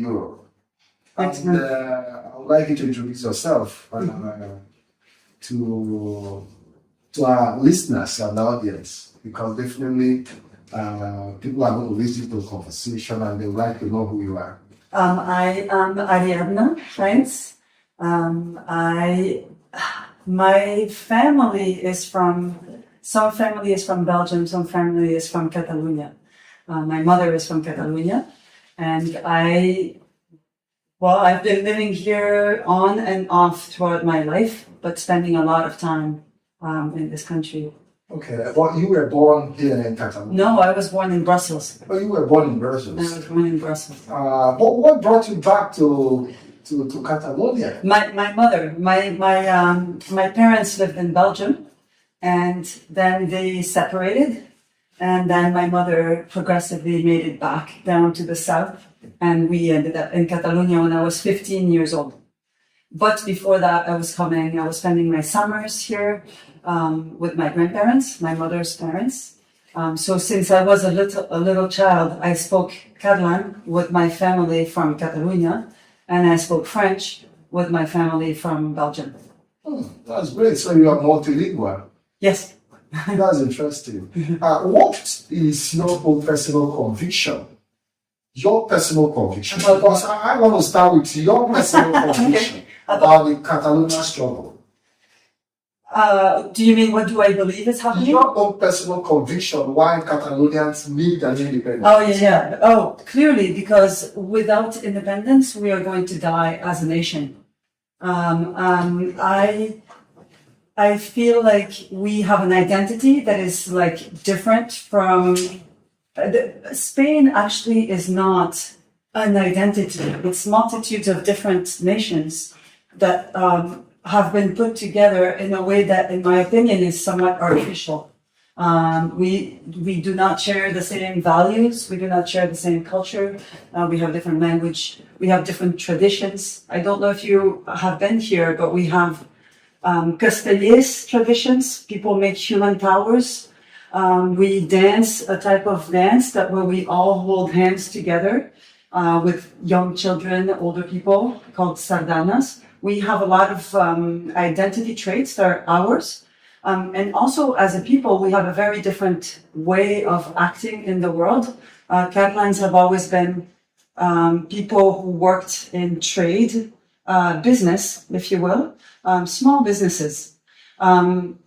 Europe. And I would like you to introduce yourself to our listeners and audience, because definitely people are going to listen to the conversation and they would like to know who you are. I am Ariadna Heinz. My family is some family is from Belgium, some family is from Catalonia. My mother is from Catalonia, and I've been living here on and off throughout my life, but spending a lot of time in this country. Okay, well, you were born here in Catalonia? No, I was born in Brussels. Oh, you were born in Brussels? I was born in Brussels. What brought you back to Catalonia? My mother, my parents lived in Belgium, and then they separated, and then my mother progressively made it back down to the south, and we ended up in Catalonia when I was 15 years old. But before that, I was spending my summers here with my grandparents, my mother's parents. So since I was a little child, I spoke Catalan with my family from Catalonia, and I spoke French with my family from Belgium. Oh, that's great. So you are multilingual. Yes. That's interesting. What is your own personal conviction? Your personal conviction. Because I want to start with your personal conviction about the Catalonia struggle. Do you mean what do I believe is happening? Your own personal conviction why Catalonians need an independence. Oh, yeah. Oh, clearly, because without independence, we are going to die as a nation. I feel like we have an identity that is like different from Spain. Actually, is not an identity. It's multitudes of different nations that have been put together in a way that, in my opinion, is somewhat artificial. We do not share the same values. We do not share the same culture. We have different language. We have different traditions. I don't know if you have been here, but we have Castellers traditions. People make human towers. We dance a type of dance where we all hold hands together with young children, older people, called sardanas. We have a lot of identity traits that are ours. And also, as a people, we have a very different way of acting in the world. Catalans have always been people who worked in trade, business, if you will, small businesses.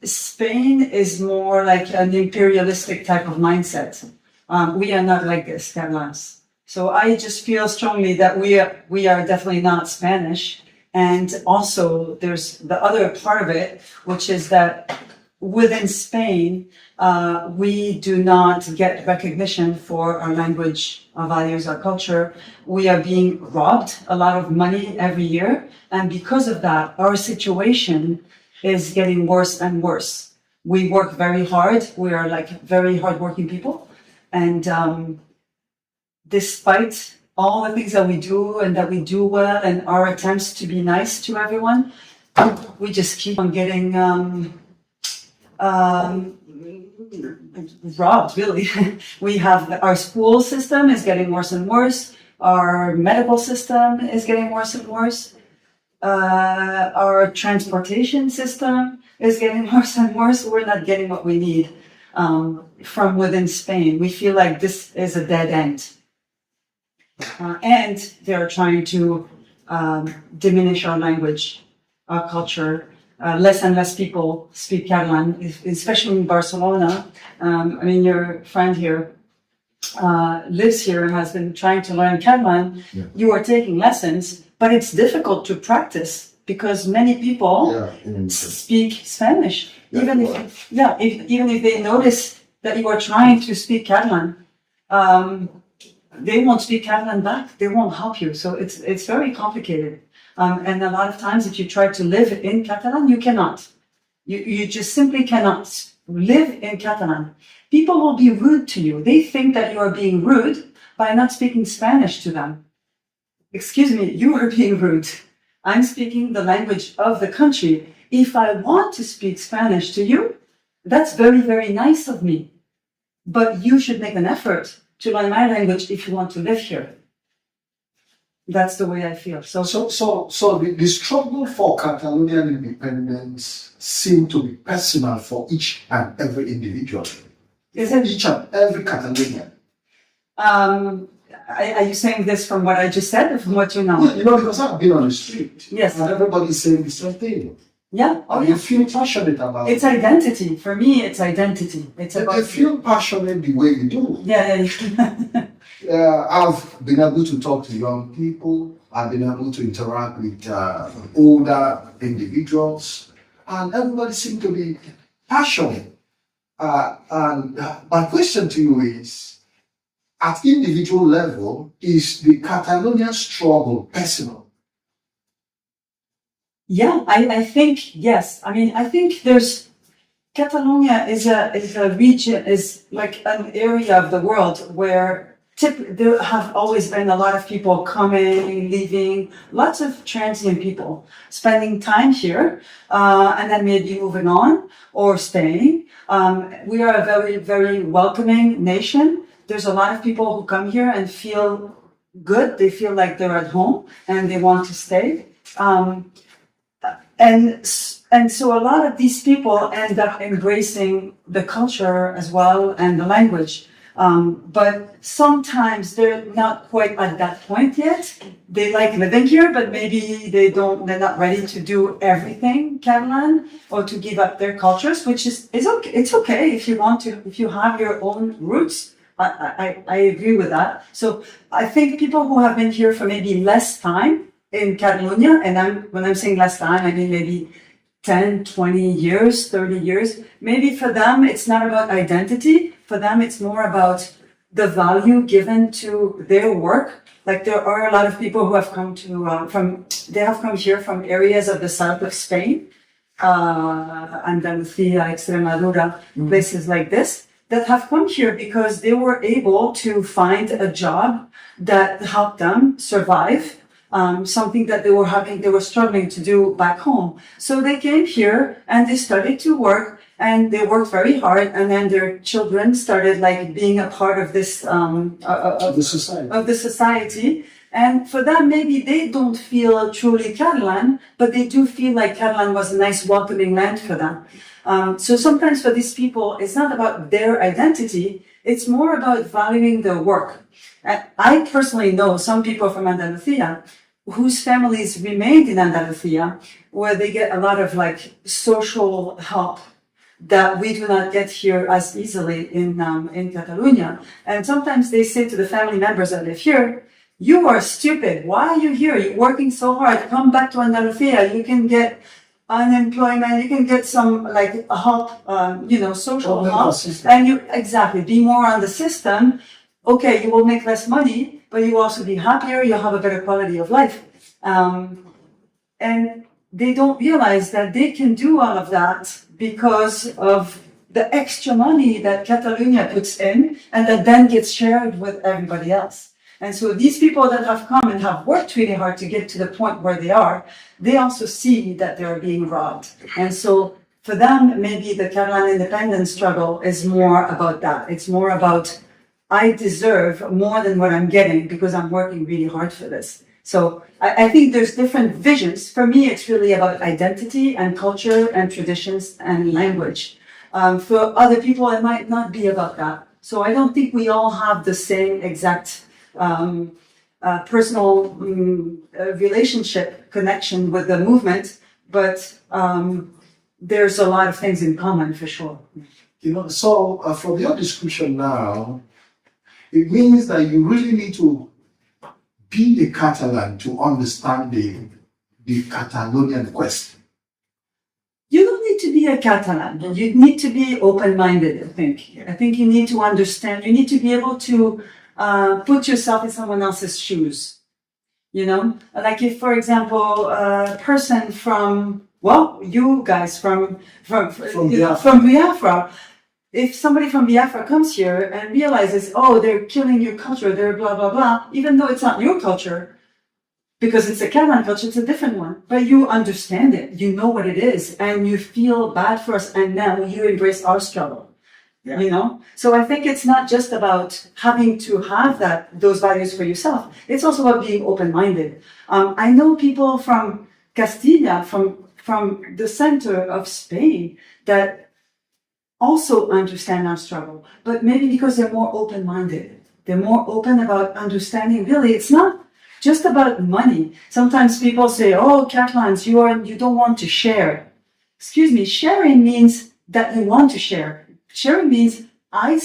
Spain is more like an imperialistic type of mindset. We are not like this, Catalans. So I just feel strongly that we are definitely not Spanish. And also there's the other part of it, which is that within Spain, we do not get recognition for our language, our values, our culture. We are being robbed a lot of money every year. And because of that, our situation is getting worse and worse. We work very hard. We are like very hardworking people. And despite all the things that we do and that we do well and our attempts to be nice to everyone, we just keep on getting robbed, really. We have our school system is getting worse and worse. Our medical system is getting worse and worse. Our transportation system is getting worse and worse. We're not getting what we need from within Spain. We feel like this is a dead end. And they're trying to diminish our language, our culture. Less and less people speak Catalan, especially in Barcelona. I mean, your friend here lives here and has been trying to learn Catalan. Yeah. You are taking lessons, but it's difficult to practice because many people speak Spanish. Yeah, even if they notice that you are trying to speak Catalan, they won't speak Catalan back. They won't help you. So it's very complicated. And a lot of times, if you try to live in Catalan, you cannot. You just simply cannot live in Catalan. People will be rude to you. They think that you are being rude by not speaking Spanish to them. Excuse me, you are being rude. I'm speaking the language of the country. If I want to speak Spanish to you, that's very, very nice of me. But you should make an effort to learn my language if you want to live here. That's the way I feel. So The struggle for Catalonian independence seemed to be personal for each and every individual. is it? Each and every Catalonian. Are you saying this from what I just said or from what you know? You know, because I've been on the street. Yes. And everybody's saying the same thing. Yeah. Oh, And yeah. you feel passionate about It's it. identity. For me, it's identity. It's They about. feel passionate the way you do. Yeah. I've been able to talk to young people. I've been able to interact with older individuals. And everybody seems to be passionate. And my question to you is, at individual level, is the Catalonian struggle personal? Yeah, I think, yes. I mean, I think Catalonia is a region, is like an area of the world where there have always been a lot of people coming, leaving, lots of transient people spending time here, and then maybe moving on or staying. We are a very, very welcoming nation. There's a lot of people who come here and feel good. They feel like they're at home and they want to stay. And so a lot of these people end up embracing the culture as well and the language. But sometimes they're not quite at that point yet. They like living here, but maybe they're not ready to do everything Catalan or to give up their cultures, which is okay. It's okay if you want to, if you have your own roots. I agree with that. So I think people who have been here for maybe less time in Catalonia, and when I'm saying less time, I mean maybe 10, 20 years, 30 years, maybe for them, it's not about identity. For them, it's more about the value given to their work. Like there are a lot of people who have come they have come here from areas of the south of Spain, Andalusia, Extremadura, places like this, that have come here because they were able to find a job that helped them survive. Something that they were struggling to do back home. So they came here and they started to work and they worked very hard, and then their children started like being a part of this, of the society. And for them, maybe they don't feel truly Catalan, but they do feel like Catalan was a nice welcoming land for them. So sometimes for these people, it's not about their identity. It's more about valuing their work. And I personally know some people from Andalusia whose families remained in Andalusia, where they get a lot of like social help that we do not get here as easily in Catalonia. And sometimes they say to the family members that live here, "You are stupid. Why are you here? You're working so hard. Come back to Andalusia. You can get unemployment. You can get some like help, social help, and you be more on the system. Okay, you will make less money, but you will also be happier, you'll have a better quality of life." And they don't realize that they can do all of that because of the extra money that Catalonia puts in and that then gets shared with everybody else. And so these people that have come and have worked really hard to get to the point where they are, they also see that they're being robbed. And so for them, maybe the Catalan independence struggle is more about that. It's more about, I deserve more than what I'm getting because I'm working really hard for this. So I think there's different visions. For me, it's really about identity and culture and traditions and language. For other people, it might not be about that. So I don't think we all have the same exact personal relationship connection with the movement, but there's a lot of things in common for sure. So from your description now, it means that you really need to be a Catalan to understand the Catalonian question. You don't need to be a Catalan. You need to be open-minded, I think. I think you need to understand. You need to be able to put yourself in someone else's shoes. Like if, for example, a person from, you guys from Biafra, if somebody from Biafra comes here and realizes, they're killing your culture, they're blah, blah, blah, even though it's not your culture, because it's a Catalan culture, it's a different one. But you understand it, you know what it is, and you feel bad for us, and now you embrace our struggle. You know, so I think it's not just about having to have those values for yourself. It's also about being open-minded. I know people from Castilla, from the center of Spain, that also understand our struggle, but maybe because they're more open-minded. They're more open about understanding. Really, it's not just about money. Sometimes people say, "Oh, Catalans, you don't want to share." Excuse me, sharing means that you want to share. Sharing means I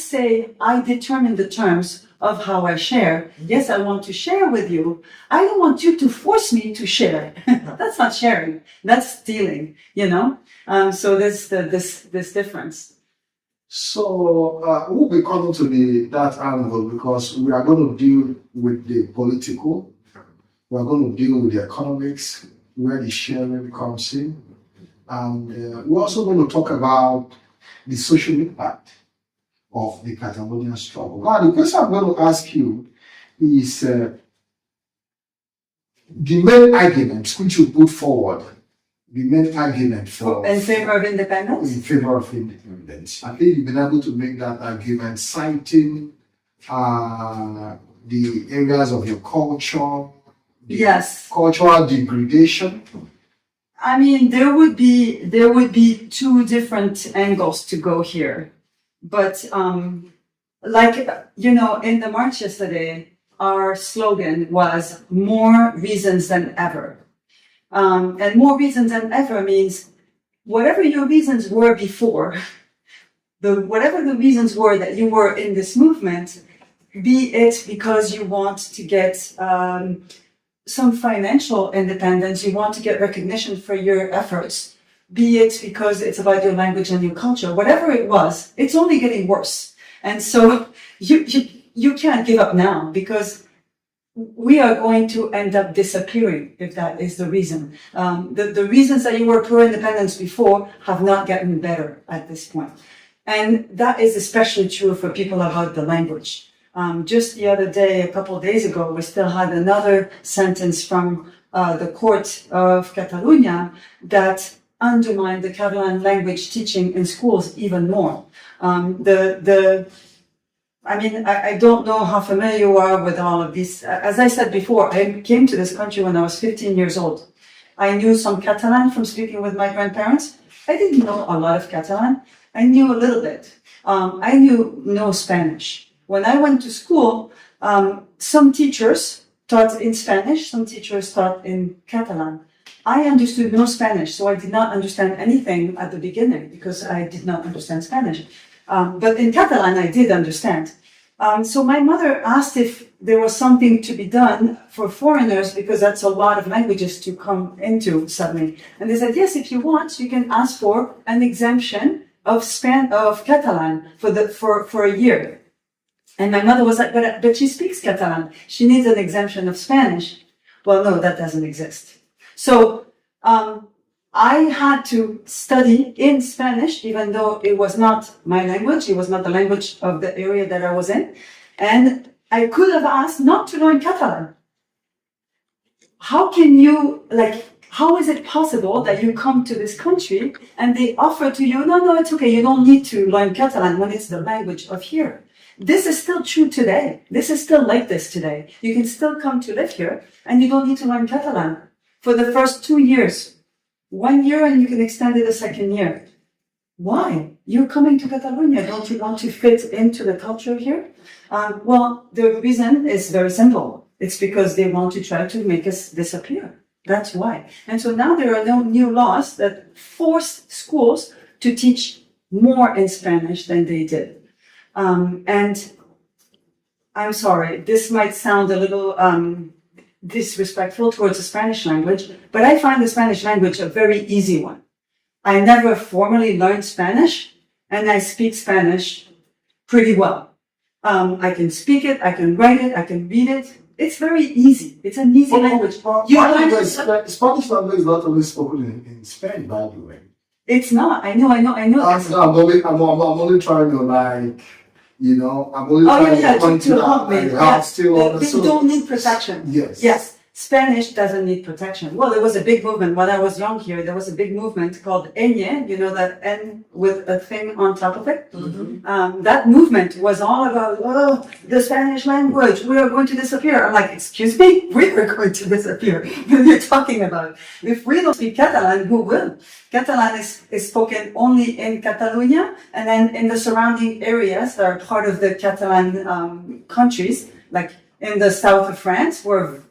determine the terms of how I share. Yes, I want to share with you. I don't want you to force me to share. That's not sharing. That's stealing, you know? So there's this difference. So we'll be coming to that angle because we are going to deal with the political, we are going to deal with the economics, where the sharing comes in, and we're also going to talk about the social impact of the Catalonia struggle. Now, the question I'm going to ask you is the main arguments which you put forward, the main argument in favor of independence? In favor of independence. I think you've been able to make that argument citing the areas of your culture, yes, cultural degradation. I mean, there would be two different angles to go here, but like, you know, in the march yesterday, our slogan was more reasons than ever. And more reasons than ever means whatever your reasons were before, whatever the reasons were that you were in this movement, be it because you want to get some financial independence, you want to get recognition for your efforts, be it because it's about your language and your culture, whatever it was, it's only getting worse. And so you can't give up now, because we are going to end up disappearing if that is the reason. The reasons that you were pro-independence before have not gotten better at this point. And that is especially true for people about the language. Just the other day, a couple of days ago, we still had another sentence from the court of Catalonia that undermined the Catalan language teaching in schools even more. I don't know how familiar you are with all of these. As I said before, I came to this country when I was 15 years old. I knew some Catalan from speaking with my grandparents. I didn't know a lot of Catalan. I knew a little bit. I knew no Spanish. When I went to school, some teachers taught in Spanish, some teachers taught in Catalan. I understood no Spanish, so I did not understand anything at the beginning because I did not understand Spanish. But in Catalan, I did understand. So my mother asked if there was something to be done for foreigners, because that's a lot of languages to come into suddenly. And they said, yes, if you want, you can ask for an exemption of Catalan for a year. And my mother was like, but she speaks Catalan. She needs an exemption of Spanish. Well, no, that doesn't exist. So I had to study in Spanish, even though it was not my language. It was not the language of the area that I was in. And I could have asked not to learn Catalan. How is it possible that you come to this country and they offer to you, no, it's okay, you don't need to learn Catalan when it's the language of here? This is still true today. This is still like this today. You can still come to live here and you don't need to learn Catalan for the first 2 years. 1 year and you can extend it a second year. Why? You're coming to Catalonia. Don't you want to fit into the culture here? Well, the reason is very simple. It's because they want to try to make us disappear. That's why. And so now there are no new laws that force schools to teach more in Spanish than they did. And I'm sorry, this might sound a little disrespectful towards the Spanish language, but I find the Spanish language a very easy one. I never formally learned Spanish, and I speak Spanish pretty well. I can speak it, I can write it, I can read it. It's very easy. It's an easy language. Spanish language is not always spoken in Spain, by the way. It's not. I know. I'm only trying to I'm only trying to help me. Yes. They don't need protection. Yes. Yes. Spanish doesn't need protection. Well, there was a big movement when I was young here. There was a big movement called Ñ, you know, that N with a thing on top of it. That movement was all about, oh, the Spanish language, we are going to disappear. I'm like, excuse me, we are going to disappear. What are you talking about? If we don't speak Catalan, who will? Catalan is spoken only in Catalonia and then in the surrounding areas that are part of the Catalan countries, like in the south of France, where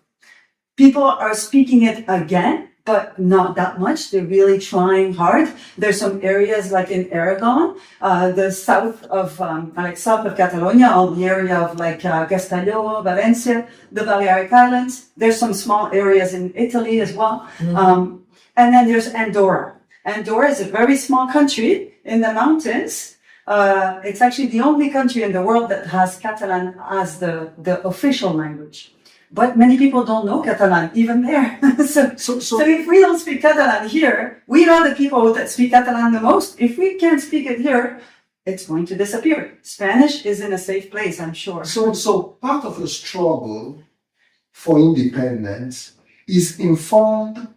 people are speaking it again, but not that much. They're really trying hard. There's some areas like in Aragon, the south of Catalonia, all the area of like Castelló, Valencia, the Balearic Islands. There's some small areas in Italy as well. And then there's Andorra. Andorra is a very small country in the mountains. It's actually the only country in the world that has Catalan as the official language. But many people don't know Catalan, even there. So if we don't speak Catalan here, we are the people that speak Catalan the most. If we can't speak it here, it's going to disappear. Spanish is in a safe place, I'm sure. So part of the struggle for independence is informed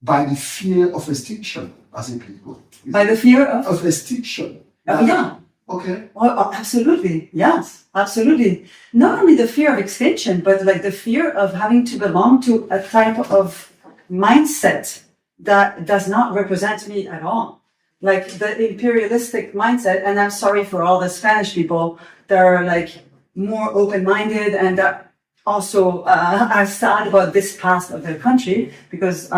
by the fear of extinction as a people. By the fear of extinction. Yeah. Okay. Oh, absolutely. Yes, absolutely. Not only the fear of extinction, but like the fear of having to belong to a type of mindset that does not represent me at all. Like the imperialistic mindset, and I'm sorry for all the Spanish people that are like more open-minded and that also are sad about this past of their country because,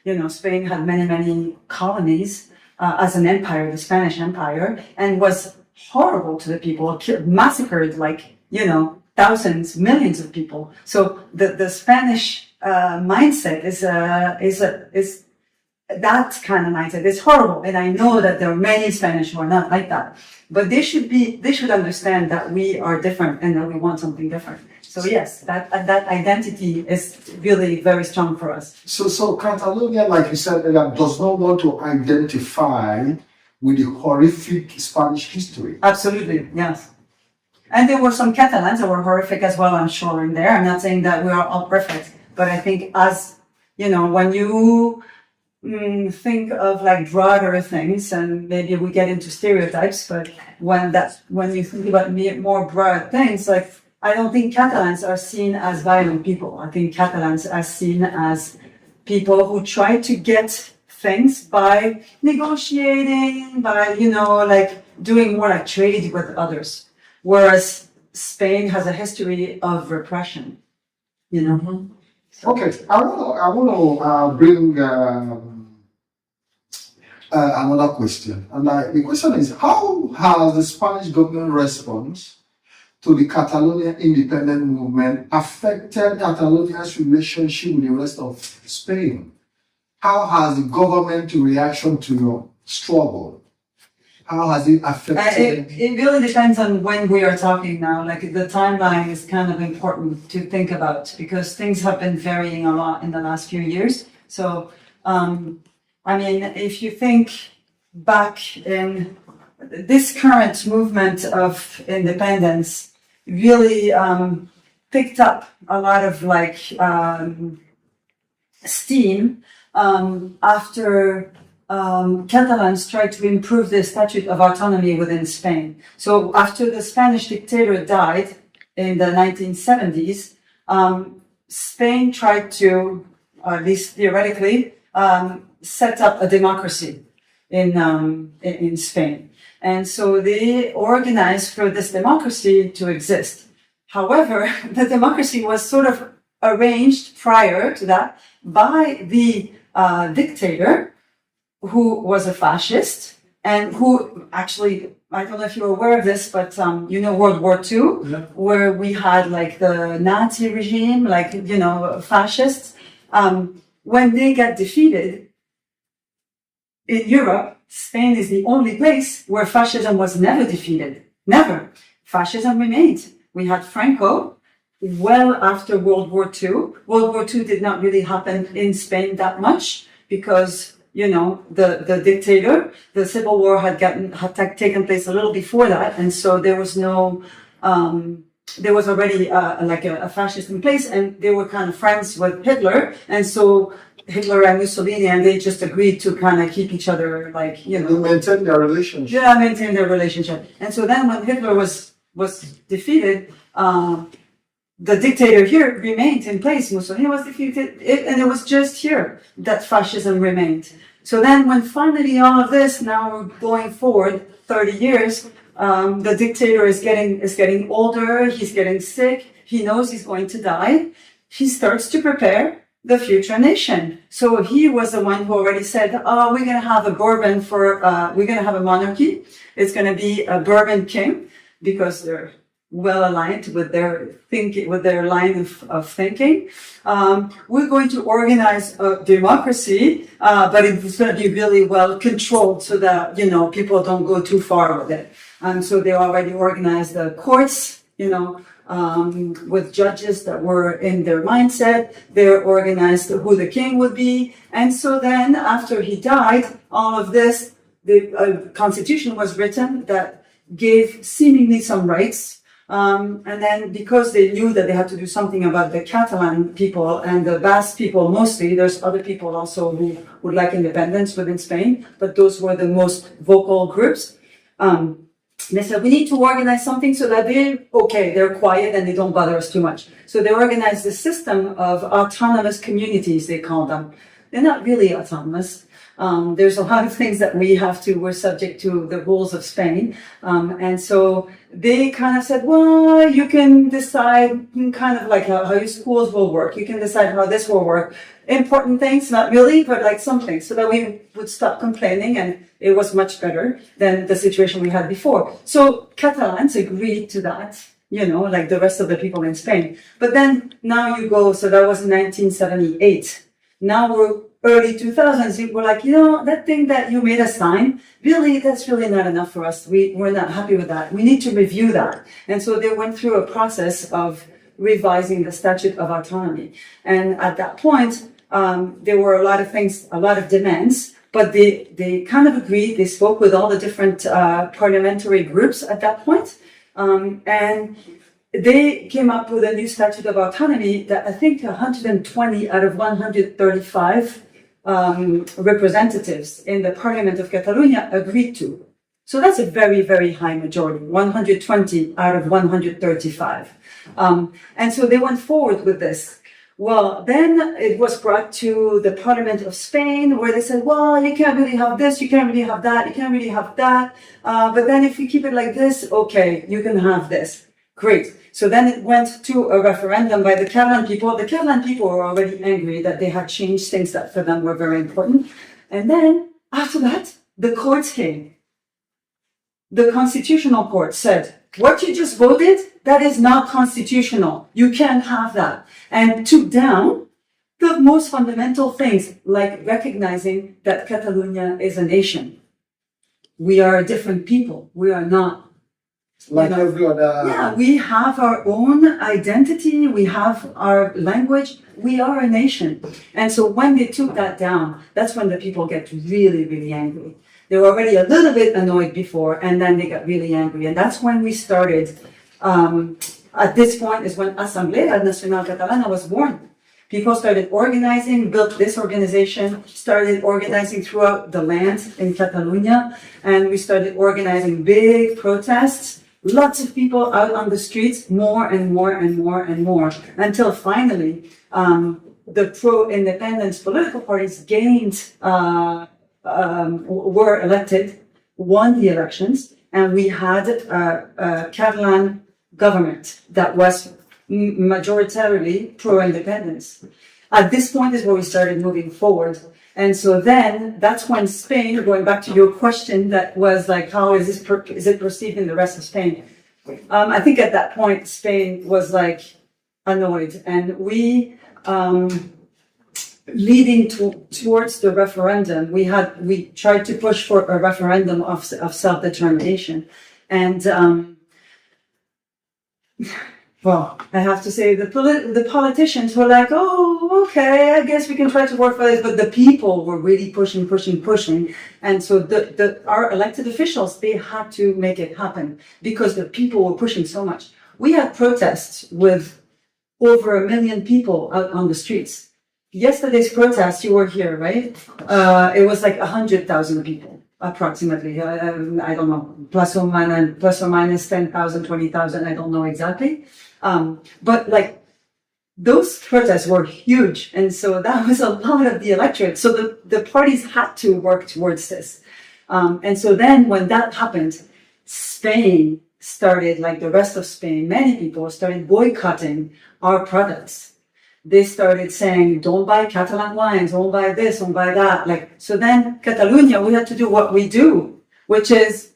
you know, Spain had many, many colonies as an empire, the Spanish Empire, and was horrible to the people, massacred like, you know, thousands, millions of people. So the Spanish mindset is that kind of mindset. It's horrible, and I know that there are many Spanish who are not like that. But they should understand that we are different and that we want something different. So yes, that identity is really very strong for us. So Catalonia, like you said, does not want to identify with the horrific Spanish history. Absolutely, yes. And there were some Catalans that were horrific as well, I'm sure, in there. I'm not saying that we are all perfect, but I think as, you know, when you think of like broader things, and maybe we get into stereotypes, but when you think about more broad things, like I don't think Catalans are seen as violent people. I think Catalans are seen as people who try to get things by negotiating, by, you know, like doing more like trade with others. Whereas Spain has a history of repression, you know. Okay, I want to bring another question. And the question is, how has the Spanish government response to the Catalonia independent movement affected Catalonia's relationship with the rest of Spain? How has the government reaction to your struggle? How has it affected? It really depends on when we are talking now. Like the timeline is kind of important to think about because things have been varying a lot in the last few years. So, I mean, if you think back in this current movement of independence really picked up a lot of like steam after Catalans tried to improve the statute of autonomy within Spain. So after the Spanish dictator died in the 1970s, Spain tried to, at least theoretically, set up a democracy in Spain. And so they organized for this democracy to exist. However, the democracy was sort of arranged prior to that by the dictator, who was a fascist and who actually, I don't know if you're aware of this, but you know World War II, yeah, where we had like the Nazi regime, like, you know, fascists. When they got defeated in Europe, Spain is the only place where fascism was never defeated. Never. Fascism remained. We had Franco well after World War II. World War II did not really happen in Spain that much because, you know, the dictator, the civil war had taken place a little before that. And so there was no there was already like a fascist in place, and they were kind of friends with Hitler, and so Hitler and Mussolini, and they just agreed to kind of keep each other, like, you know, maintain their relationship. Yeah, maintain their relationship. And so then when Hitler was defeated, the dictator here remained in place. Mussolini was defeated, and it was just here that fascism remained. So then when finally all of this, now we're going forward 30 years, the dictator is getting older, he's getting sick, he knows he's going to die. He starts to prepare the future nation. So he was the one who already said, oh, we're going to have a Bourbon we're going to have a monarchy. It's going to be a Bourbon king, because they're well aligned with their thinking, with their line of thinking. We're going to organize a democracy, but it's going to be really well controlled so that, you know, people don't go too far with it. And so they already organized the courts, you know, with judges that were in their mindset. They organized who the king would be. And so then after he died, all of this, the constitution was written that gave seemingly some rights. And then because they knew that they had to do something about the Catalan people and the Basque people mostly, there's other people also who would like independence within Spain, but those were the most vocal groups. They said, we need to organize something so that they're quiet and they don't bother us too much. So they organized a system of autonomous communities, they call them. They're not really autonomous. There's a lot of things that we're subject to the rules of Spain. And so they kind of said, well, you can decide kind of like how your schools will work. You can decide how this will work. Important things, not really, but like some things, so that we would stop complaining, and it was much better than the situation we had before. So Catalans agreed to that, you know, like the rest of the people in Spain. But then now you go, so that was 1978. Now we're early 2000s, we're like, you know, that thing that you made us sign, really, that's really not enough for us. We're not happy with that. We need to review that. And so they went through a process of revising the Statute of Autonomy. And at that point, there were a lot of things, a lot of demands, but they kind of agreed. They spoke with all the different parliamentary groups at that point. And they came up with a new Statute of Autonomy that I think 120 out of 135 representatives in the Parliament of Catalonia agreed to. So that's a very, very high majority, 120 out of 135. And so they went forward with this. Well, then it was brought to the Parliament of Spain, where they said, well, you can't really have this, you can't really have that, you can't really have that. But then if you keep it like this, okay, you can have this. Great. So then it went to a referendum by the Catalan people. The Catalan people were already angry that they had changed things that for them were very important. And then after that, the courts came. The Constitutional Court said, what you just voted, that is not constitutional. You can't have that. And took down the most fundamental things, like recognizing that Catalonia is a nation. We are a different people. We are not. Like every other. Yeah, we have our own identity. We have our language. We are a nation. And so when they took that down, that's when the people get really, really angry. They were already a little bit annoyed before, and then they got really angry. And that's when we started. At this point is when Asamblea Nacional Catalana was born. People started organizing, built this organization, started organizing throughout the land in Catalonia, and we started organizing big protests. Lots of people out on the streets, more and more and more and more, until finally the pro-independence political parties were elected, won the elections, and we had a Catalan government that was majoritarily pro-independence. At this point is where we started moving forward. And so then that's when Spain, going back to your question that was like, how is this, is it perceived in the rest of Spain? I think at that point, Spain was like annoyed, and we, leading towards the referendum, we tried to push for a referendum of self-determination. And, well, I have to say the politicians were like, oh, okay, I guess we can try to work for this, but the people were really pushing. And so our elected officials, they had to make it happen because the people were pushing so much. We had protests with over 1 million people out on the streets. Yesterday's protest, you were here, right? It was like 100,000 people, approximately. I don't know, plus or minus 10,000, 20,000, I don't know exactly. But like, those protests were huge. And so that was a lot of the electorate. So the parties had to work towards this. And so then when that happened, Spain started, like the rest of Spain, many people started boycotting our products. They started saying, don't buy Catalan wines, don't buy this, don't buy that. Like, so then Catalonia, we had to do what we do, which is,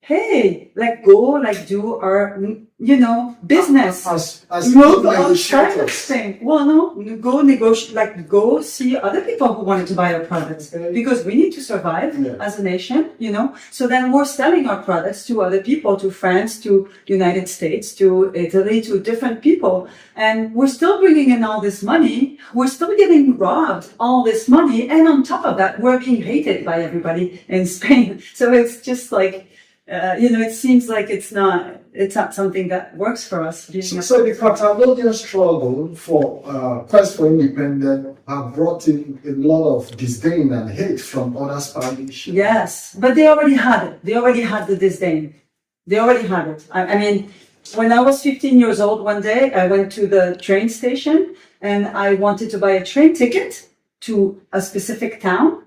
hey, like go, like do our, you know, business. As Move outside of negotiators. Spain. Well, no, go negotiate, like go see other people who wanted to buy our products because we need to survive as a nation, you know. So then we're selling our products to other people, to France, to United States, to Italy, to different people. And we're still bringing in all this money. We're still getting robbed all this money. And on top of that, we're being hated by everybody in Spain. So it's just like, you know, it seems like it's not something that works for us. So the Catalonian struggle for quest for independence have brought in a lot of disdain and hate from other Spanish. Yes, but they already had it. They already had the disdain. They already had it. I mean, when I was 15 years old, one day I went to the train station and I wanted to buy a train ticket to a specific town.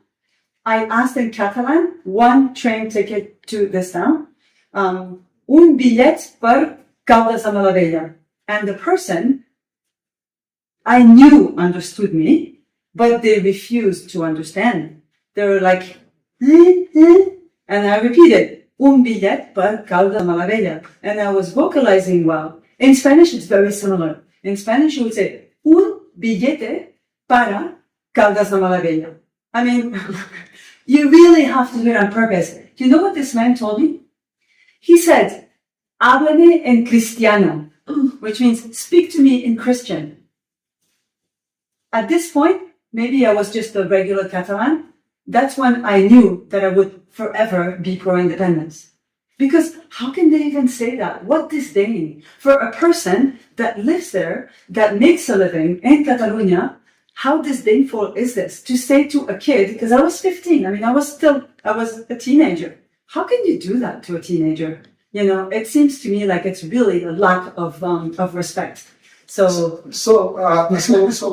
I asked in Catalan, one train ticket to this town, un billet per Caldes de Malavella. And the person I knew understood me, but they refused to understand. They were like, and I repeated, un billet per Caldes de Malavella. And I was vocalizing well. In Spanish, it's very similar. In Spanish, you would say, un billete para Caldes de Malavella. I mean, you really have to do it on purpose. Do you know what this man told me? He said, háblame en cristiano, which means speak to me in Christian. At this point, maybe I was just a regular Catalan. That's when I knew that I would forever be pro-independence. Because how can they even say that? What disdain for a person that lives there, that makes a living in Catalonia. How disdainful is this to say to a kid, because I was 15, I mean, I was a teenager. How can you do that to a teenager? You know, it seems to me like it's really a lack of respect. So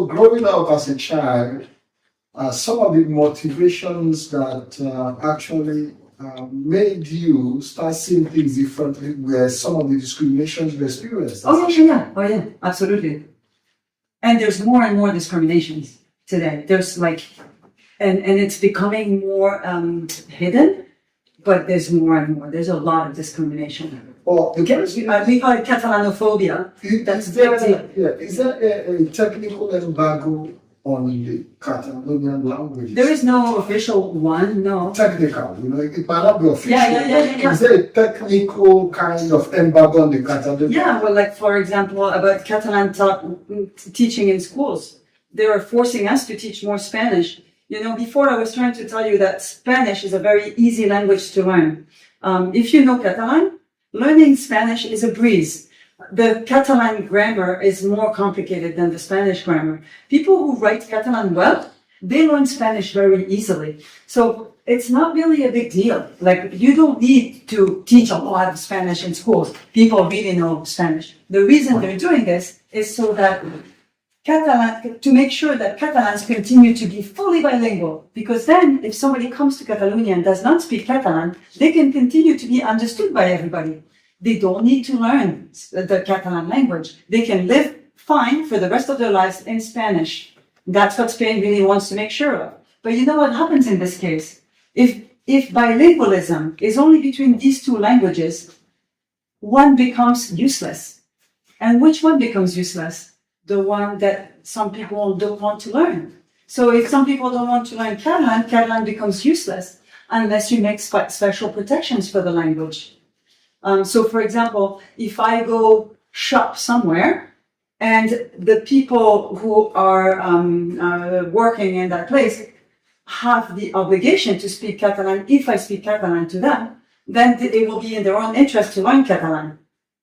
growing up as a child, some of the motivations that actually made you start seeing things differently were some of the discriminations you experienced. Oh yeah, absolutely. And there's more and more discriminations today. There's like, and it's becoming more hidden, but there's more and more. There's a lot of discrimination. Well, we call it Catalanophobia. Is there a technical embargo on the Catalonian language? There is no official one, no. Technical, you know, it might not be official. Yeah. Is there a technical kind of embargo on the Catalonian? Yeah, well, like for example, about Catalan teaching in schools. They are forcing us to teach more Spanish. You know, before I was trying to tell you that Spanish is a very easy language to learn. If you know Catalan, learning Spanish is a breeze. The Catalan grammar is more complicated than the Spanish grammar. People who write Catalan well, they learn Spanish very easily. So it's not really a big deal. Like, you don't need to teach a lot of Spanish in schools. People really know Spanish. The reason they're doing this is so that to make sure that Catalans continue to be fully bilingual. Because then, if somebody comes to Catalonia and does not speak Catalan, they can continue to be understood by everybody. They don't need to learn the Catalan language. They can live fine for the rest of their lives in Spanish. That's what Spain really wants to make sure of. But you know what happens in this case? If bilingualism is only between these two languages, one becomes useless. And which one becomes useless? The one that some people don't want to learn. So if some people don't want to learn Catalan, Catalan becomes useless unless you make special protections for the language. So for example, if I go shop somewhere and the people who are working in that place have the obligation to speak Catalan, if I speak Catalan to them, then it will be in their own interest to learn Catalan.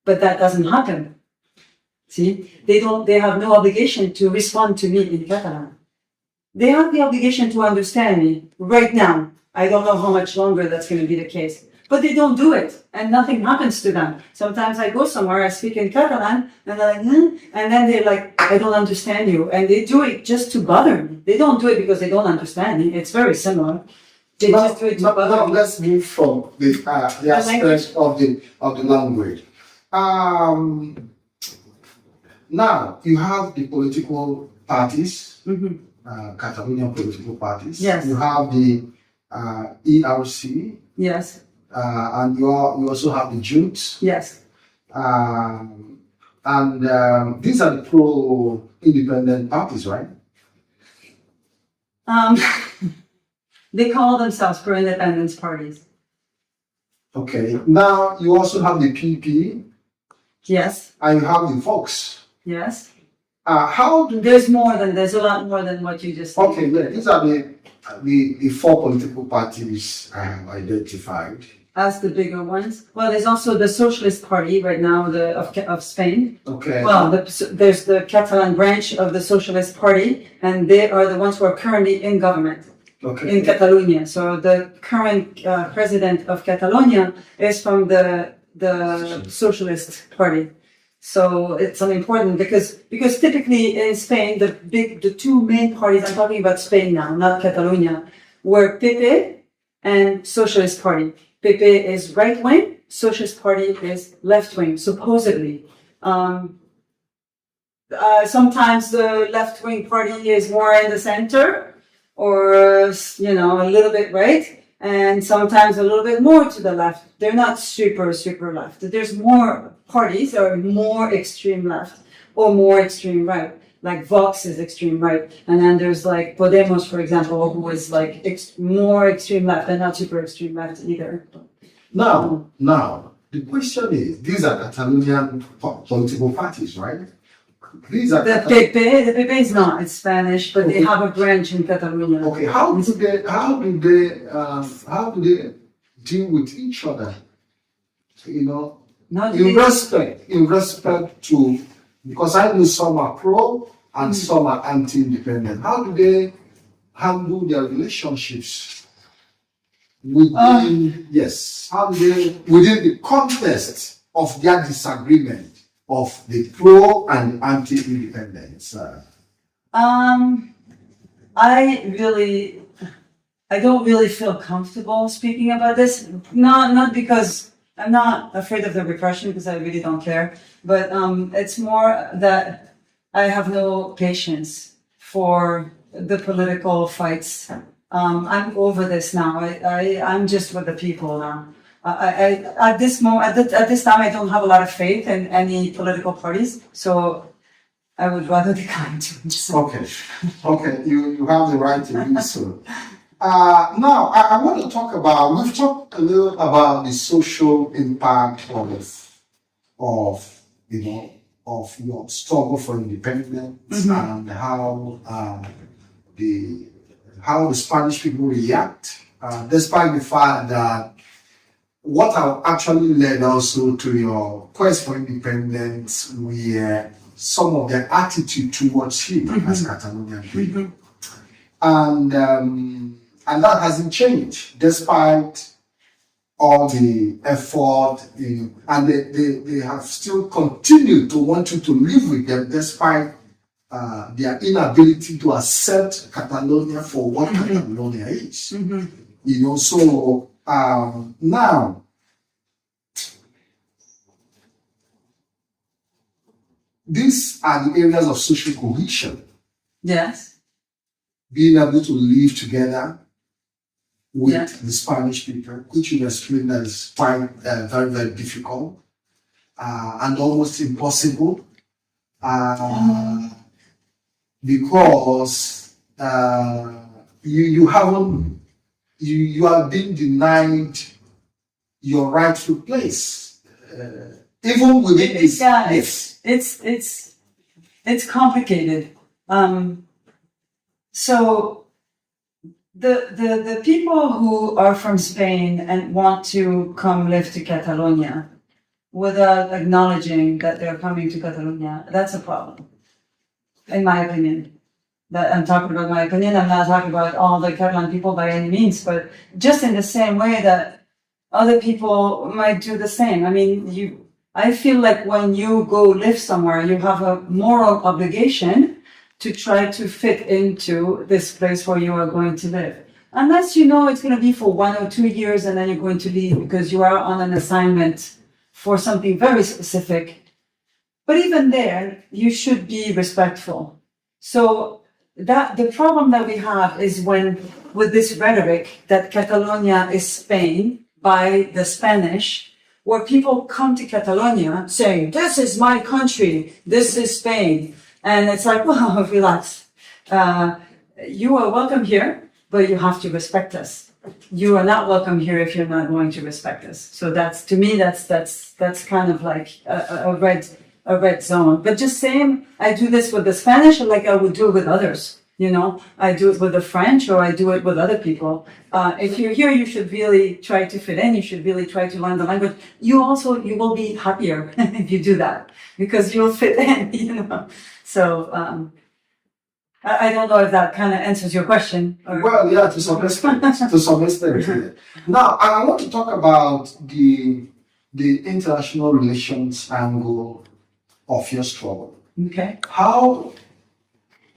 But that doesn't happen. See, they have no obligation to respond to me in Catalan. They have the obligation to understand me right now. I don't know how much longer that's going to be the case. But they don't do it, and nothing happens to them. Sometimes I go somewhere, I speak in Catalan, and they're like, and then they're like, I don't understand you. And they do it just to bother me. They don't do it because they don't understand me. It's very similar. They just do it to bother me. Let's move from the aspect of the language. Now, you have the political parties, Catalonian political parties. Yes. You have the ERC. Yes. And you also have the Junts. Yes. And these are the pro-independent parties, right? They call themselves pro-independence parties. Okay. Now, you also have the PP. Yes. And you have the Vox. Yes. There's a lot more than what you just said. Okay, yeah, these are the four political parties I have identified. As the bigger ones. Well, there's also the Socialist Party right now, of Spain. Okay. Well, there's the Catalan branch of the Socialist Party, and they are the ones who are currently in government. Okay. In Catalonia. So the current president of Catalonia is from the Socialist Party. So it's an important because typically in Spain the two main parties, I'm talking about Spain now, not Catalonia, were PP and Socialist Party. PP is right wing, Socialist Party is left wing, supposedly. Sometimes the left wing party is more in the center, or a little bit right, and sometimes a little bit more to the left. They're not super left. There's more parties that are more extreme left or more extreme right. Like Vox is extreme right, and then there's like Podemos, for example, who is like more extreme left and not super extreme left either. Now, the question is: these are Catalonian political parties, right? These are the PP is not. It's Spanish, but they have a branch in Catalonia. Okay, how do they deal with each other? In respect to, because I know some are pro and some are anti-independent. How do they handle their relationships within within the context of their disagreement of the pro and anti-independence? I don't really feel comfortable speaking about this. Not because I'm not afraid of the repression, because I really don't care. But it's more that I have no patience for the political fights. I'm over this now. I'm just with the people now. At this time, I don't have a lot of faith in any political parties, so I would rather decline to. Okay, you have the right to do so. Now, I want to talk about, we've talked a little about the social impact of your struggle for independence and how the Spanish people react, despite the fact that what have actually led also to your quest for independence were some of their attitude towards you as Catalonian people. And that hasn't changed despite all the effort, and they have still continued to want you to live with them despite their inability to accept Catalonia for what Catalonia is. So now, these are the areas of social cohesion. Yes. Being able to live together with the Spanish people, which you explained that is quite very, very difficult and almost impossible because you have been denied your rightful place, even within it's complicated. So the people who are from Spain and want to come live to Catalonia, without acknowledging that they're coming to Catalonia, that's a problem, in my opinion. That I'm talking about my opinion. I'm not talking about all the Catalan people by any means, but just in the same way that other people might do the same. I mean, I feel like when you go live somewhere, you have a moral obligation to try to fit into this place where you are going to live. Unless you know it's going to be for 1 or 2 years and then you're going to leave because you are on an assignment for something very specific. But even there, you should be respectful. So that the problem that we have is when, with this rhetoric that Catalonia is Spain by the Spanish, where people come to Catalonia saying, this is my country, this is Spain. And it's like, well, relax. You are welcome here, but you have to respect us. You are not welcome here if you're not going to respect us. So that's, to me, that's kind of like a red zone. But just saying, I do this with the Spanish like I would do it with others. You know, I do it with the French or I do it with other people. If you're here, you should really try to fit in. You should really try to learn the language. You will be happier if you do that because you'll fit in, you know. So, I don't know if that kind of answers your question. Well, yeah, to some extent. To some extent. Now, I want to talk about the international relations angle of your struggle. Okay. How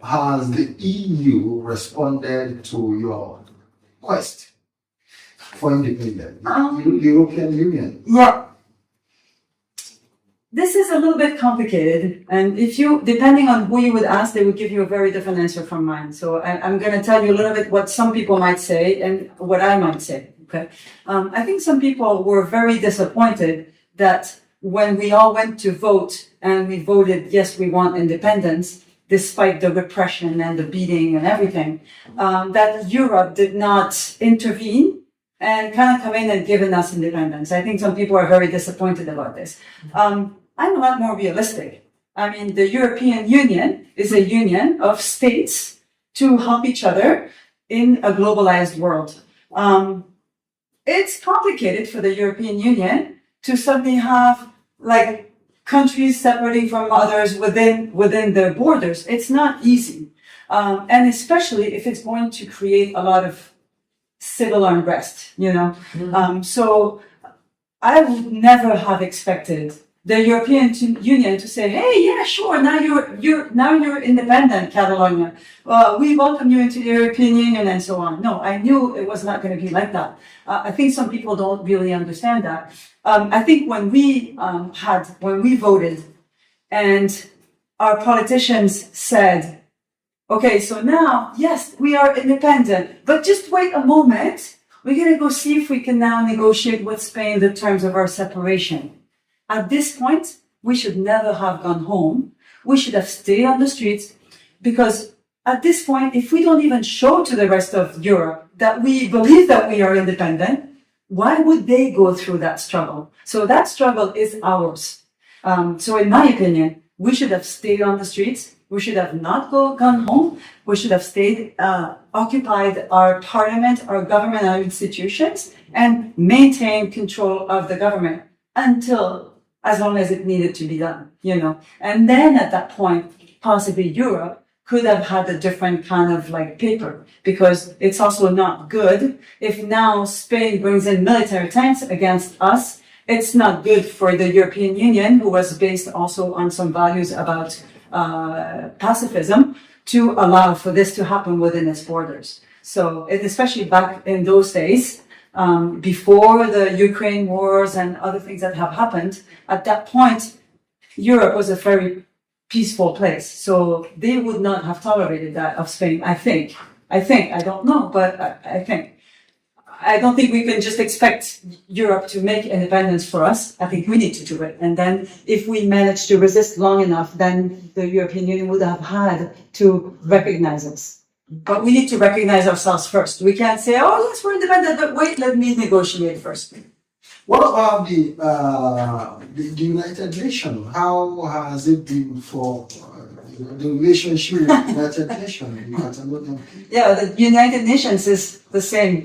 has the EU responded to your quest for independence? The European Union. Yeah. This is a little bit complicated, and depending on who you would ask, they would give you a very different answer from mine. So I'm going to tell you a little bit what some people might say and what I might say. Okay. I think some people were very disappointed that when we all went to vote and we voted, yes, we want independence, despite the repression and the beating and everything, that Europe did not intervene and kind of come in and given us independence. I think some people are very disappointed about this. I'm a lot more realistic. I mean, the European Union is a union of states to help each other in a globalized world. It's complicated for the European Union to suddenly have like countries separating from others within their borders. It's not easy. And especially if it's going to create a lot of civil unrest, you know. So I would never have expected the European Union to say, "Hey, yeah, sure, now you're independent, Catalonia. We welcome you into the European Union," and so on. No, I knew it was not going to be like that. I think some people don't really understand that. I think when we voted, and our politicians said, "Okay, so now, yes, we are independent, but just wait a moment. We're going to go see if we can now negotiate with Spain the terms of our separation." At this point, we should never have gone home. We should have stayed on the streets because at this point, if we don't even show to the rest of Europe that we believe that we are independent, why would they go through that struggle? So that struggle is ours. So in my opinion, we should have stayed on the streets. We should have not gone home. We should have stayed, occupied our parliament, our government, our institutions, and maintained control of the government as long as it needed to be done, you know. And then at that point, possibly Europe could have had a different kind of like paper, because it's also not good if now Spain brings in military tanks against us. It's not good for the European Union, who was based also on some values about pacifism, to allow for this to happen within its borders. So, especially back in those days, before the Ukraine wars and other things that have happened, at that point, Europe was a very peaceful place. So they would not have tolerated that of Spain, I think, I don't know, but I think. I don't think we can just expect Europe to make independence for us. I think we need to do it. And then if we manage to resist long enough, then the European Union would have had to recognize us. But we need to recognize ourselves first. We can't say, "Oh, yes, we're independent, but wait, let me negotiate first." What about the United Nations? How has it been for the relationship with the United Nations? Yeah, the United Nations is the same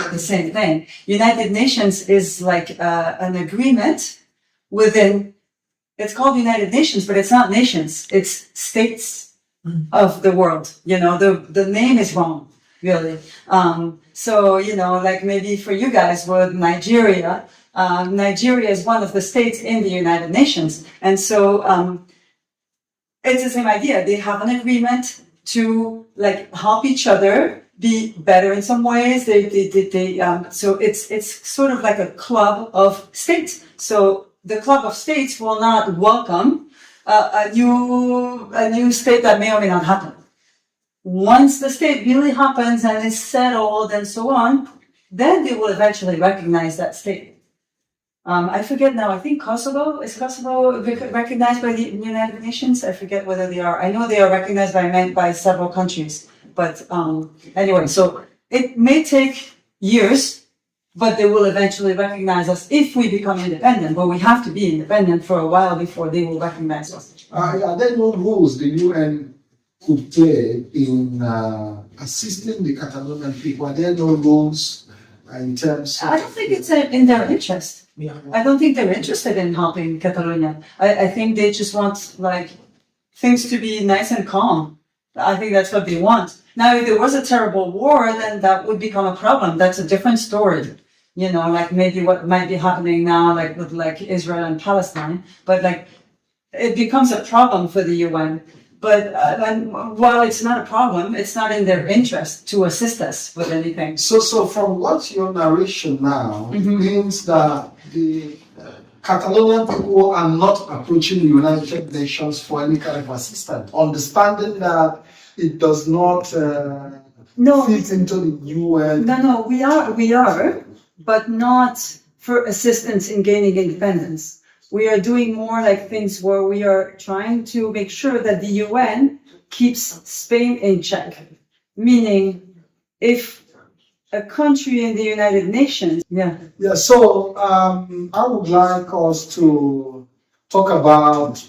thing. United Nations is like an agreement within it's called United Nations, but it's not nations. It's states of the world. You know, the name is wrong, really. So, you know, like maybe for you guys with Nigeria, Nigeria is one of the states in the United Nations. And so, it's the same idea. They have an agreement to like help each other be better in some ways. So it's sort of like a club of states. So the club of states will not welcome a new state that may or may not happen. Once the state really happens and is settled and so on, then they will eventually recognize that state. I forget now, I think Kosovo, is Kosovo recognized by the United Nations? I forget whether they are. I know they are recognized by several countries. But anyway, so it may take years, but they will eventually recognize us if we become independent. But we have to be independent for a while before they will recognize us. Are there no roles the UN could play in assisting the Catalonian people? Are there no roles in terms of... I don't think it's in their interest. Yeah. I don't think they're interested in helping Catalonia. I think they just want like things to be nice and calm. I think that's what they want. Now, if there was a terrible war, then that would become a problem. That's a different story. You know, like maybe what might be happening now, like with like Israel and Palestine. But like, it becomes a problem for the UN. But while it's not a problem, it's not in their interest to assist us with anything. So from what your narration now means that the Catalonian people are not approaching the United Nations for any kind of assistance, understanding that it does not fit into the UN. No, we are, but not for assistance in gaining independence. We are doing more like things where we are trying to make sure that the UN keeps Spain in check. Meaning, if a country in the United Nations, So I would like us to talk about,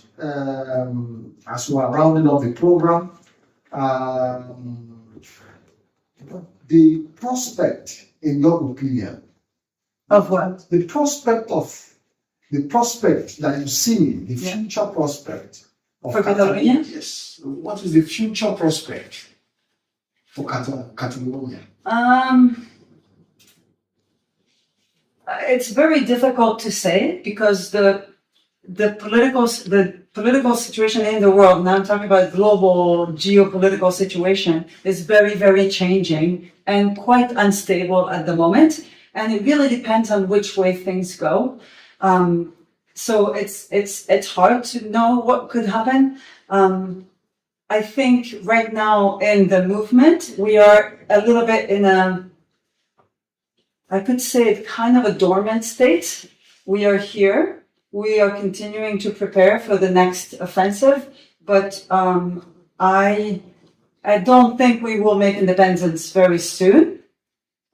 as we are rounding up the program, the prospect, in your opinion, of what? the prospect that you see, the future prospect of For Catalonia? Yes. What is the future prospect for Catalonia? It's very difficult to say because the political situation in the world, now I'm talking about global geopolitical situation, is very, very changing and quite unstable at the moment. And it really depends on which way things go. So it's hard to know what could happen. I think right now in the movement, we are a little bit in I could say kind of a dormant state. We are here. We are continuing to prepare for the next offensive, but I don't think we will make independence very soon.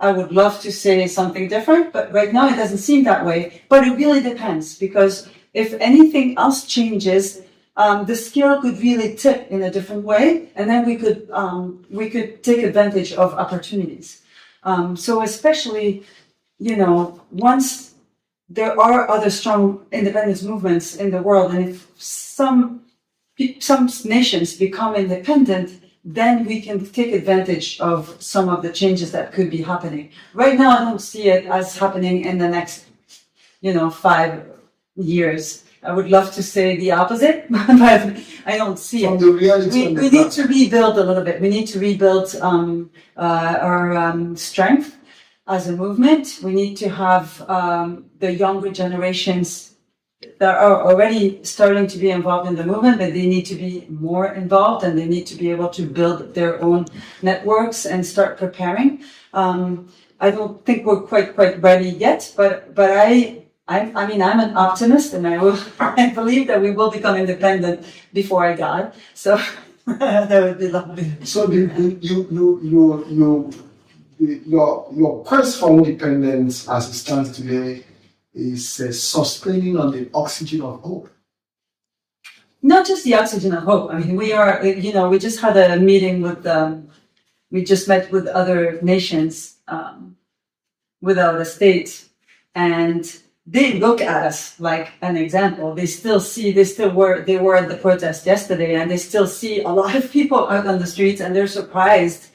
I would love to say something different, but right now it doesn't seem that way. But it really depends, because if anything else changes, the scale could really tip in a different way, and then we could take advantage of opportunities. So especially, you know, once there are other strong independence movements in the world, and if some nations become independent, then we can take advantage of some of the changes that could be happening. Right now, I don't see it as happening in the next, 5 years. I would love to say the opposite, but I don't see it. We need to rebuild a little bit. We need to rebuild our strength as a movement. We need to have the younger generations that are already starting to be involved in the movement, but they need to be more involved, and they need to be able to build their own networks and start preparing. I don't think we're quite ready yet, but I'm an optimist, and I believe that we will become independent before I die. So that would be lovely. So your quest for independence, as it stands today, is sustaining on the oxygen of hope. Not just the oxygen of hope. I mean, we are, we just had a meeting with, we just met with other nations without a state. And they look at us like an example. They were at the protest yesterday, and they still see a lot of people out on the streets, and they're surprised.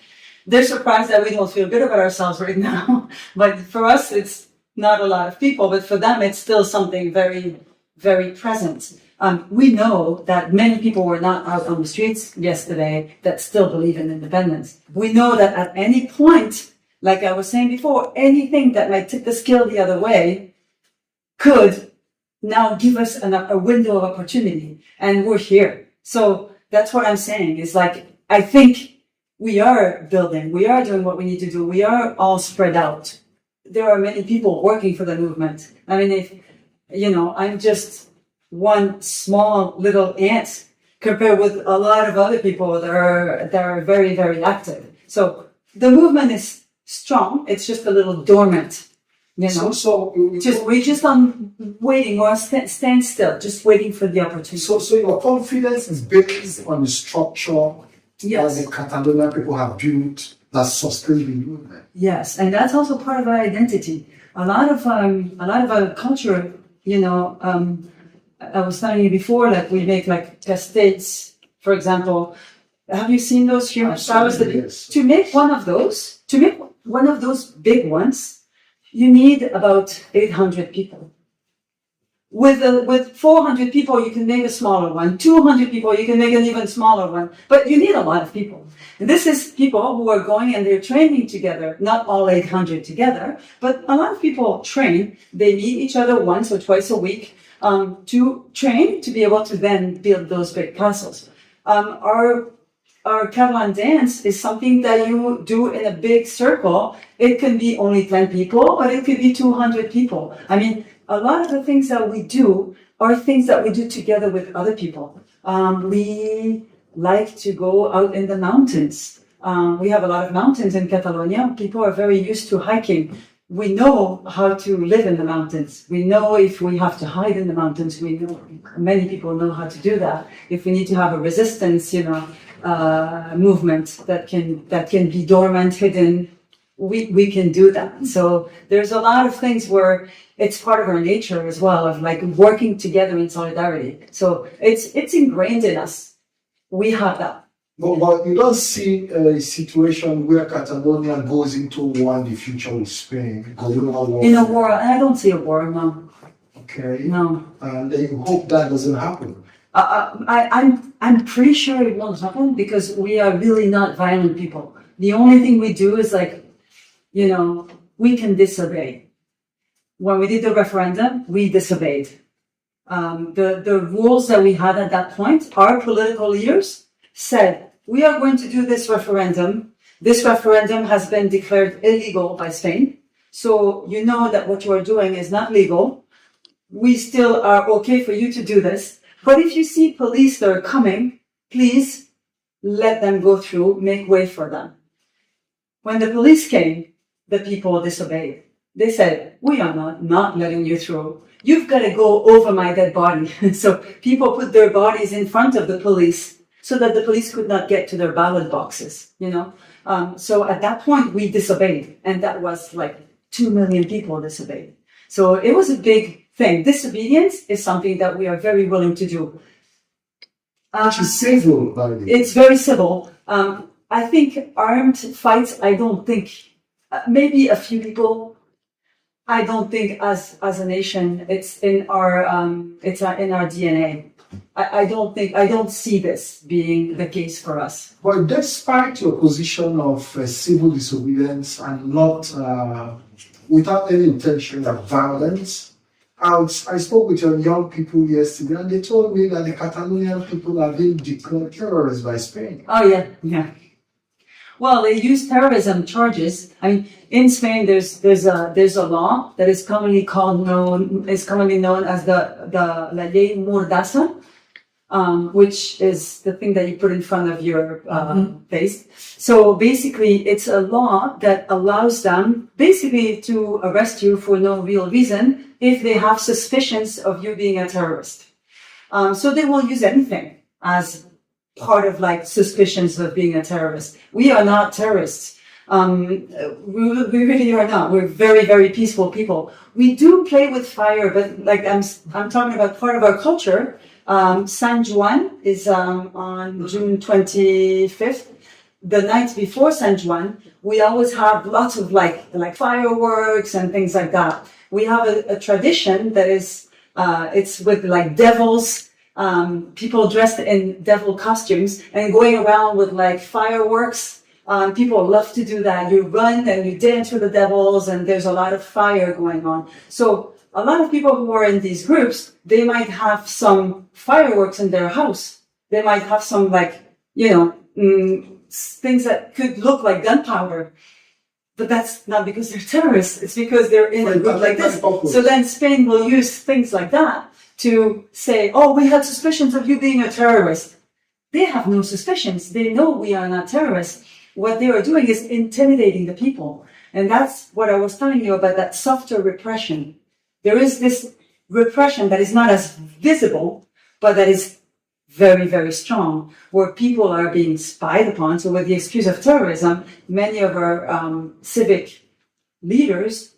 They're surprised that we don't feel good about ourselves right now. But for us, it's not a lot of people, but for them, it's still something very, very present. We know that many people were not out on the streets yesterday that still believe in independence. We know that at any point, like I was saying before, anything that might tip the scale the other way could now give us a window of opportunity, and we're here. So that's what I'm saying is like, I think we are building, we are doing what we need to do. We are all spread out. There are many people working for the movement. I mean, if, I'm just one small little ant compared with a lot of other people that are very, very active. So the movement is strong. It's just a little dormant, we're just on waiting or stand still, just waiting for the opportunity. So your confidence is based on the structure yes. that the Catalonia people have built that sustain the movement. Yes, and that's also part of our identity. A lot of our culture, I was telling you before, like we make like estates, for example. Have you seen those human flowers? Yes. To make one of those big ones, you need about 800 people. With 400 people, you can make a smaller one. 200 people, you can make an even smaller one. But you need a lot of people. And this is people who are going and they're training together, not all 800 together, but a lot of people train. They meet each other once or twice a week to train to be able to then build those big castles. Our Catalan dance is something that you do in a big circle. It can be only 10 people, but it could be 200 people. I mean, a lot of the things that we do are things that we do together with other people. We like to go out in the mountains. We have a lot of mountains in Catalonia. People are very used to hiking. We know how to live in the mountains. We know if we have to hide in the mountains. We know many people know how to do that. If we need to have a resistance, movement that can be dormant, hidden, we can do that. So there's a lot of things where it's part of our nature as well, of like working together in solidarity. So it's ingrained in us. We have that. But you don't see a situation where Catalonia goes into war in the future with Spain. In a war, I don't see a war, no. Okay. No. And you hope that doesn't happen. I'm pretty sure it won't happen because we are really not violent people. The only thing we do is like, we can disobey. When we did the referendum, we disobeyed. The rules that we had at that point, our political leaders said, we are going to do this referendum. This referendum has been declared illegal by Spain. So you know that what you are doing is not legal. We still are okay for you to do this. But if you see police that are coming, please let them go through, make way for them. When the police came, the people disobeyed. They said, we are not letting you through. You've got to go over my dead body. So people put their bodies in front of the police so that the police could not get to their ballot boxes, So at that point, we disobeyed. And that was like 2 million people disobeyed. So it was a big thing. Disobedience is something that we are very willing to do. Which is civil, by the way. It's very civil. I think armed fights, I don't think, maybe a few people. I don't think as a nation, it's in our DNA. I don't see this being the case for us. But despite your position of civil disobedience and not without any intention of violence, I spoke with your young people yesterday and they told me that the Catalonian people are being declared terrorists by Spain. Oh yeah. Well, they use terrorism charges. I mean, in Spain, there's a law that is commonly known as the La Ley Mordaza, which is the thing that you put in front of your face. So basically, it's a law that allows them basically to arrest you for no real reason if they have suspicions of you being a terrorist. So they will use anything as part of like suspicions of being a terrorist. We are not terrorists. We really are not. We're very, very peaceful people. We do play with fire, but like I'm talking about part of our culture. San Juan is on June 25th. The night before San Juan, we always have lots of like fireworks and things like that. We have a tradition that is it's with like devils, people dressed in devil costumes and going around with like fireworks. People love to do that. You run and you dance with the devils, and there's a lot of fire going on. So a lot of people who are in these groups, they might have some fireworks in their house. They might have some like, things that could look like gunpowder. But that's not because they're terrorists. It's because they're in a group like this. So then Spain will use things like that to say, oh, we had suspicions of you being a terrorist. They have no suspicions. They know we are not terrorists. What they are doing is intimidating the people. And that's what I was telling you about that softer repression. There is this repression that is not as visible, but that is very, very strong, where people are being spied upon. So with the excuse of terrorism, many of our civic leaders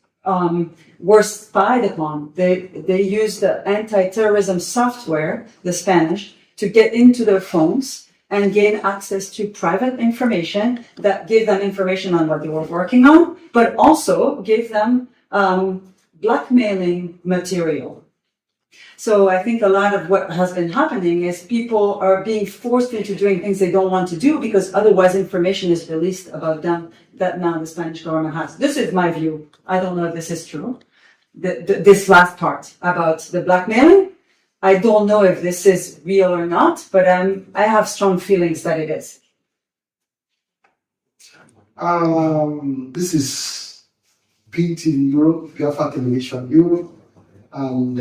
were spied upon. They used the anti-terrorism software, the Spanish, to get into their phones and gain access to private information that gave them information on what they were working on, but also gave them blackmailing material. So I think a lot of what has been happening is people are being forced into doing things they don't want to do because otherwise information is released about them that now the Spanish government has. This is my view. I don't know if this is true. This last part about the blackmailing, I don't know if this is real or not, but I have strong feelings that it is. This is BTVEurope, Biafra Television Europe, and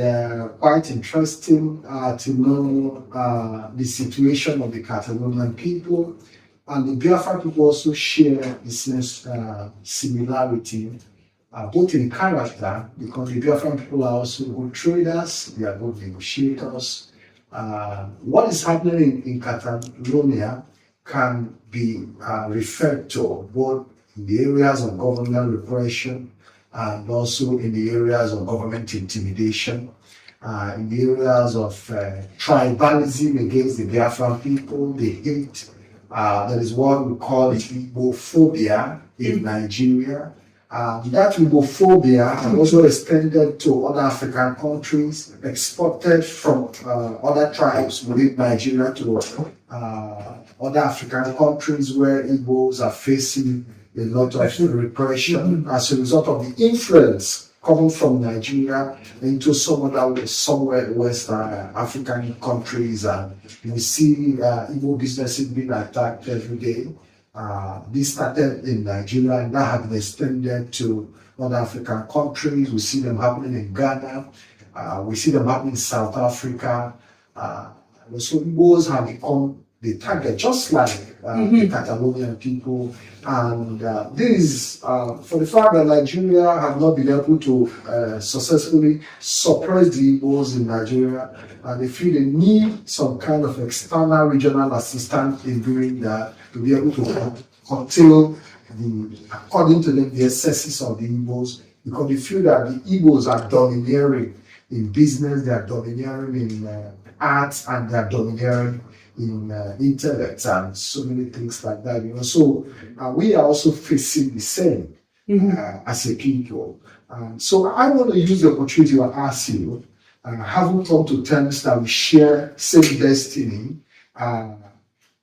quite interesting to know the situation of the Catalonian people. And the Biafra people also share this similarity, both in character, because the Biafran people are also good traders, they are good negotiators. What is happening in Catalonia can be referred to both in the areas of government repression and also in the areas of government intimidation, in the areas of tribalism against the Biafran people, the hate. That is what we call Igbophobia in Nigeria. That Igbophobia also extended to other African countries, exported from other tribes within Nigeria to other African countries where Igbos are facing a lot of repression as a result of the influence coming from Nigeria into somewhere West African countries. And you see Igbo businesses being attacked every day. This started in Nigeria and that has been extended to other African countries. We see them happening in Ghana. We see them happening in South Africa. So Igbos have become the target, just like the Catalonian people. And this for the fact that Nigeria have not been able to successfully suppress the Igbos in Nigeria, and they feel they need some kind of external regional assistance in doing that to be able to curtail according to them, the excesses of the Igbos, because they feel that the Igbos are domineering in business, they are domineering in arts, and they are domineering in intellect and so many things like that, So we are also facing the same as a people. So I want to use the opportunity to ask you, having come to terms that we share same destiny,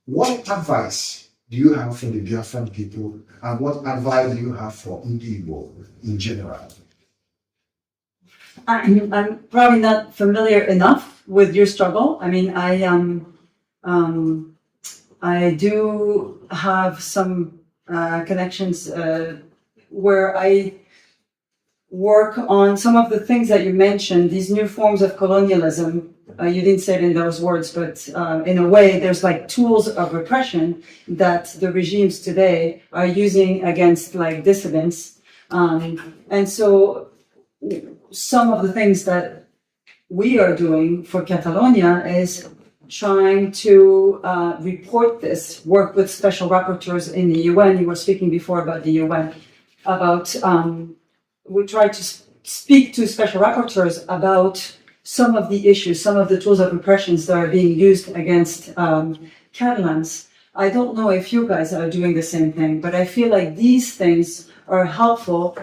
what advice do you have for the Biafran people, and what advice do you have for Igbo in general? I'm probably not familiar enough with your struggle. I mean, I do have some connections where I work on some of the things that you mentioned, these new forms of colonialism. You didn't say it in those words, but in a way, there's like tools of repression that the regimes today are using against like dissidents. And so some of the things that we are doing for Catalonia is trying to report this, work with special rapporteurs in the UN. You were speaking before about the UN, about we try to speak to special rapporteurs about some of the issues, some of the tools of repressions that are being used against Catalans. I don't know if you guys are doing the same thing, but I feel like these things are helpful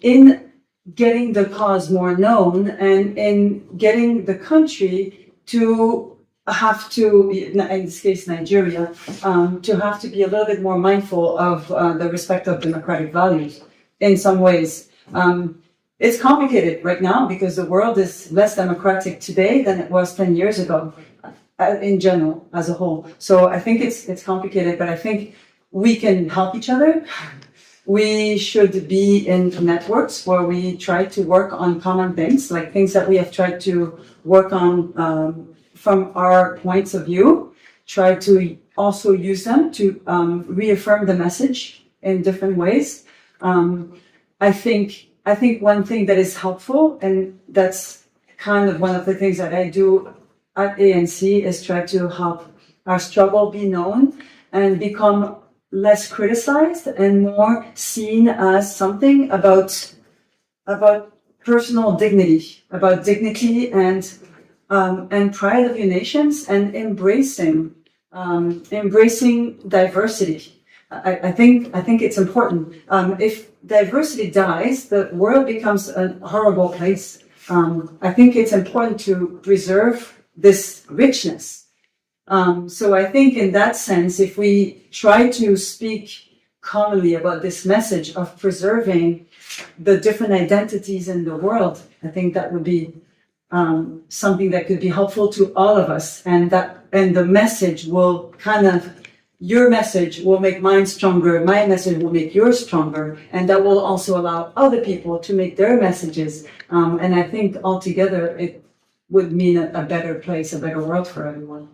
in getting the cause more known and in getting the country to have to, in this case Nigeria, to have to be a little bit more mindful of the respect of democratic values in some ways. It's complicated right now because the world is less democratic today than it was 10 years ago, in general, as a whole. So I think it's complicated, but I think we can help each other. We should be in networks where we try to work on common things, like things that we have tried to work on from our points of view, try to also use them to reaffirm the message in different ways. I think one thing that is helpful, and that's kind of one of the things that I do at ANC, is try to help our struggle be known and become less criticized and more seen as something about personal dignity, about dignity and pride of your nations, and embracing diversity. I think it's important. If diversity dies, the world becomes a horrible place. I think it's important to preserve this richness. So I think in that sense, if we try to speak commonly about this message of preserving the different identities in the world, I think that would be something that could be helpful to all of us, and the message will your message will make mine stronger, my message will make yours stronger, and that will also allow other people to make their messages. And I think altogether it would mean a better place, a better world for everyone.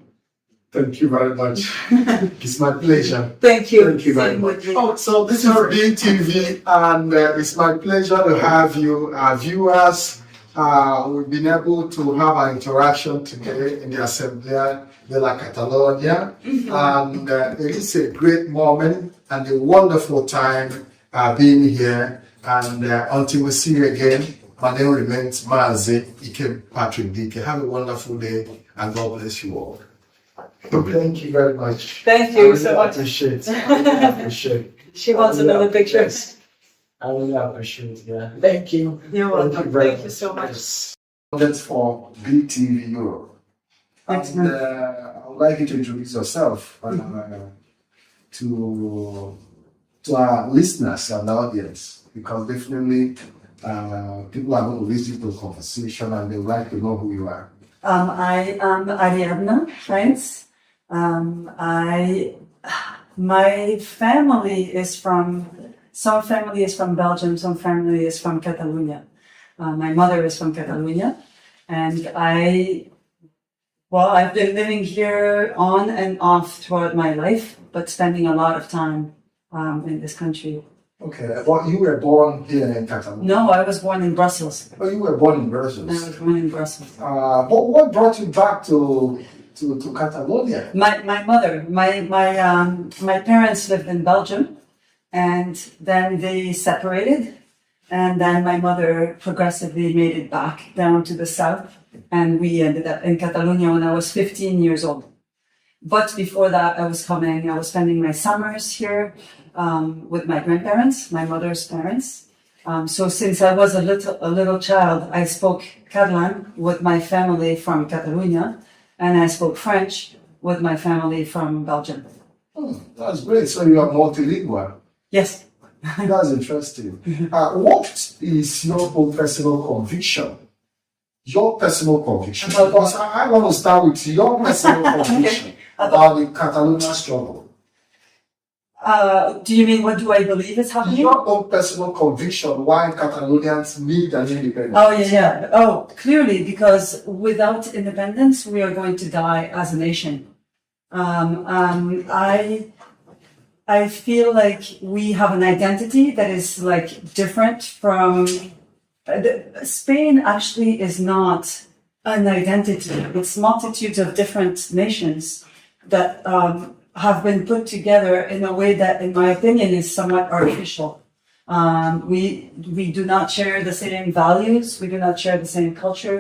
Thank you very much. It's my pleasure. Thank you. Thank you very much. Oh, so this is BTV, and it's my pleasure to have you, our viewers. We've been able to have an interaction today in the Asamblea de la Catalonia, and it is a great moment and a wonderful time being here. And until we see you again, my name remains Mazi, Ikem Patrick Dike. Have a wonderful day, and God bless you all. Thank you very much. Thank you so much. I really appreciate. She wants another picture. I really appreciate. Yeah. Thank you. You're welcome. Thank you very Thank you so much. That's for BTVEurope. Thanks, And I would like you to introduce yourself to our listeners and audience, because definitely people are going to listen to the conversation and they would like to know who you are. I am Ariadna Heinz. My family is some family is from Belgium, some family is from Catalonia. My mother is from Catalonia, and I've been living here on and off throughout my life, but spending a lot of time in this country. Okay, but you were born here in Catalonia? No, I was born in Brussels. Oh, you were born in Brussels? I was born in Brussels. But what brought you back to Catalonia? My mother, my parents lived in Belgium, and then they separated, and then my mother progressively made it back down to the south, and we ended up in Catalonia when I was 15 years old. But before that, I was spending my summers here with my grandparents, my mother's parents. So since I was a little child, I spoke Catalan with my family from Catalonia, and I spoke French with my family from Belgium. Oh, that's great. So you are multilingual. Yes. That's interesting. What is your own personal conviction? Your personal conviction. Because I want to start with your personal conviction about the Catalonia struggle. Do you mean what do I believe is happening? Your own personal conviction why Catalonians need an independence. Oh, yeah. Oh, clearly, because without independence, we are going to die as a nation. I feel like we have an identity that is like different from Spain. Actually, is not an identity. It's multitudes of different nations that have been put together in a way that, in my opinion, is somewhat artificial. We do not share the same values. We do not share the same culture.